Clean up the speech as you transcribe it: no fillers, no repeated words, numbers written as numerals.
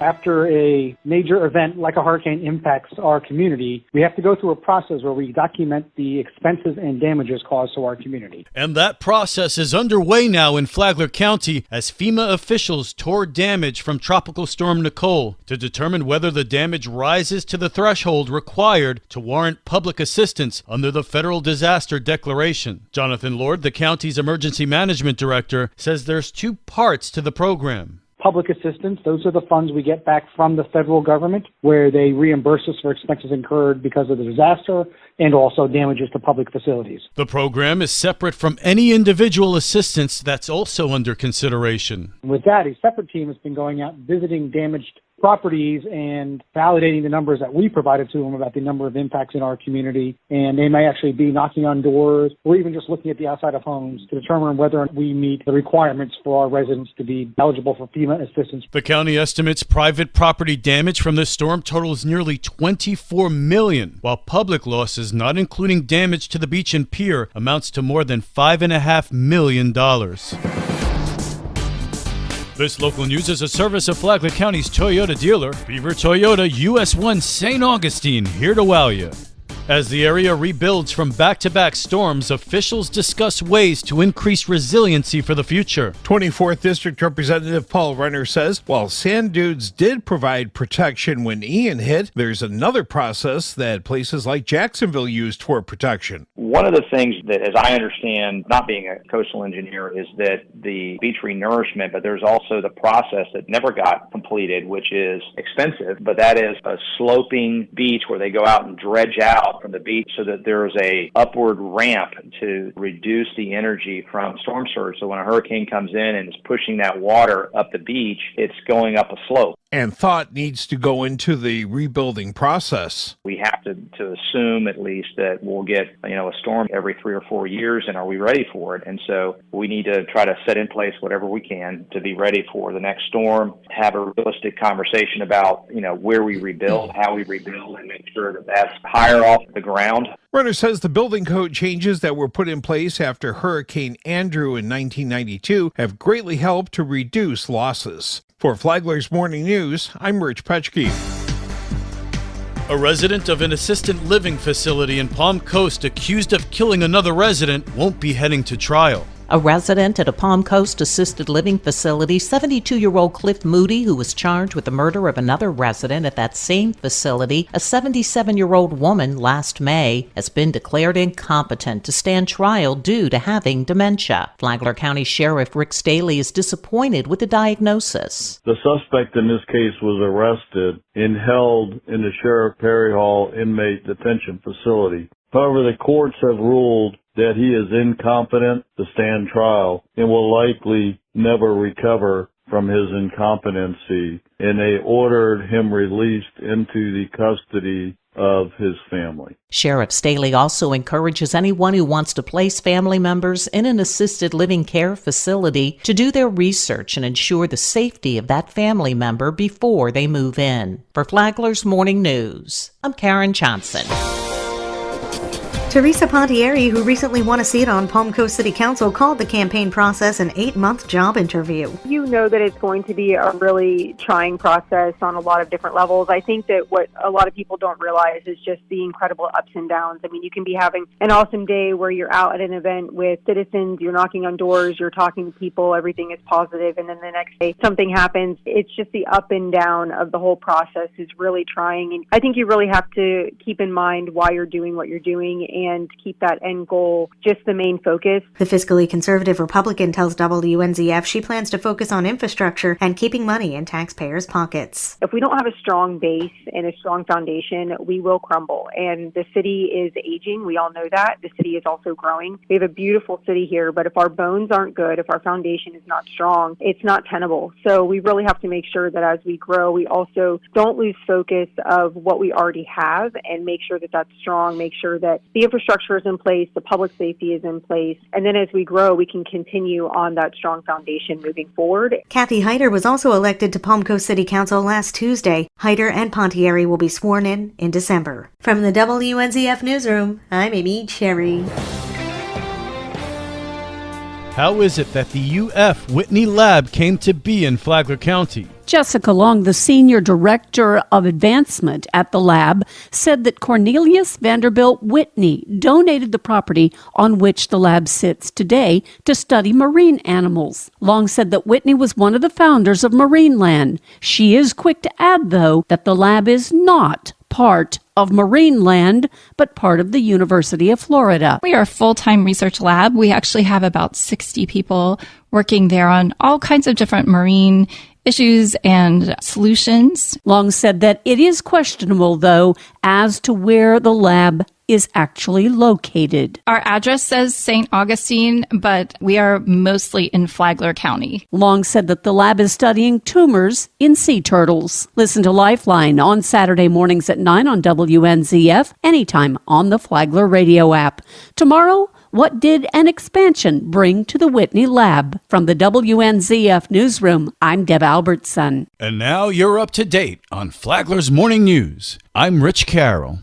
After a major event like a hurricane impacts our community, we have to go through a process where we document the expenses and damages caused to our community. And that process is underway now in Flagler County as FEMA officials tour damage from Tropical Storm Nicole to determine whether the damage rises to the threshold required to warrant public assistance under the Federal Disaster Declaration. Jonathan Lord, the county's emergency management director, says there's two parts to the program. Public assistance, those are the funds we get back from the federal government where they reimburse us for expenses incurred because of the disaster and also damages to public facilities. The program is separate from any individual assistance that's also under consideration. With that, a separate team has been going out visiting damaged properties and validating the numbers that we provided to them about the number of impacts in our community. And they may actually be knocking on doors or even just looking at the outside of homes to determine whether we meet the requirements for our residents to be eligible for FEMA assistance. The county estimates private property damage from this storm totals nearly $24 million, while public losses, not including damage to the beach and pier, amounts to more than $5.5 million. This local news is a service of Flagler County's Toyota dealer, Beaver Toyota US 1 St. Augustine, here to wow you. As the area rebuilds from back-to-back storms, officials discuss ways to increase resiliency for the future. 24th District Representative Paul Renner says while sand dunes did provide protection when Ian hit, there's another process that places like Jacksonville used for protection. One of the things that, as I understand, not being a coastal engineer, is that the beach renourishment, but there's also the process that never got completed, which is expensive, but that is a sloping beach where they go out and dredge out from the beach so that there's a upward ramp to reduce the energy from storm surge. So when a hurricane comes in and is pushing that water up the beach, it's going up a slope. And thought needs to go into the rebuilding process. We have to assume at least that we'll get, a storm every 3 or 4 years, and are we ready for it? And so we need to try to set in place whatever we can to be ready for the next storm, have a realistic conversation about, where we rebuild, how we rebuild, and make sure that that's higher off the ground. Renner says the building code changes that were put in place after Hurricane Andrew in 1992 have greatly helped to reduce losses. For Flagler's Morning News, I'm Rich Petchke. A resident of an assisted living facility in Palm Coast accused of killing another resident won't be heading to trial. A resident at a Palm Coast assisted living facility, 72-year-old Cliff Moody, who was charged with the murder of another resident at that same facility, a 77-year-old woman, last May, has been declared incompetent to stand trial due to having dementia. Flagler County Sheriff Rick Staley is disappointed with the diagnosis. The suspect in this case was arrested and held in the Sheriff Perry Hall inmate detention facility. However, the courts have ruled that he is incompetent to stand trial and will likely never recover from his incompetency, and they ordered him released into the custody of his family. Sheriff Staley also encourages anyone who wants to place family members in an assisted living care facility to do their research and ensure the safety of that family member before they move in. For Flagler's Morning News, I'm Karen Johnson. Teresa Pontieri, who recently won a seat on Palm Coast City Council, called the campaign process an 8-month job interview. You know that it's going to be a really trying process on a lot of different levels. I think that what a lot of people don't realize is just the incredible ups and downs. I mean, you can be having an awesome day where you're out at an event with citizens, you're knocking on doors, you're talking to people, everything is positive, and then the next day something happens. It's just the up and down of the whole process is really trying. And I think you really have to keep in mind why you're doing what you're doing and keep that end goal just the main focus. The fiscally conservative Republican tells WNZF she plans to focus on infrastructure and keeping money in taxpayers' pockets. If we don't have a strong base and a strong foundation, we will crumble. And the city is aging. We all know that. The city is also growing. We have a beautiful city here, but if our bones aren't good, if our foundation is not strong, it's not tenable. So we really have to make sure that as we grow, we also don't lose focus of what we already have and make sure that that's strong, make sure that the infrastructure is in place, the public safety is in place, and then as we grow, we can continue on that strong foundation moving forward. Kathy Hyder was also elected to Palm Coast City Council last Tuesday. Hyder and Pontieri will be sworn in December. From the WNZF Newsroom, I'm Amy Cherry. How is it that the UF Whitney Lab came to be in Flagler County? Jessica Long, the Senior Director of Advancement at the lab, said that Cornelius Vanderbilt Whitney donated the property on which the lab sits today to study marine animals. Long said that Whitney was one of the founders of Marineland. She is quick to add, though, that the lab is not part of Marineland, but part of the University of Florida. We are a full-time research lab. We actually have about 60 people working there on all kinds of different marine issues and solutions. Long said that it is questionable, though, as to where the lab is actually located. Our address says St. Augustine, but we are mostly in Flagler County. Long said that the lab is studying tumors in sea turtles. Listen to Lifeline on Saturday mornings at 9 on WNZF, anytime on the Flagler radio app. Tomorrow, what did an expansion bring to the Whitney Lab? From the WNZF newsroom, I'm Deb Albertson. And now you're up to date on Flagler's Morning News. I'm Rich Carroll.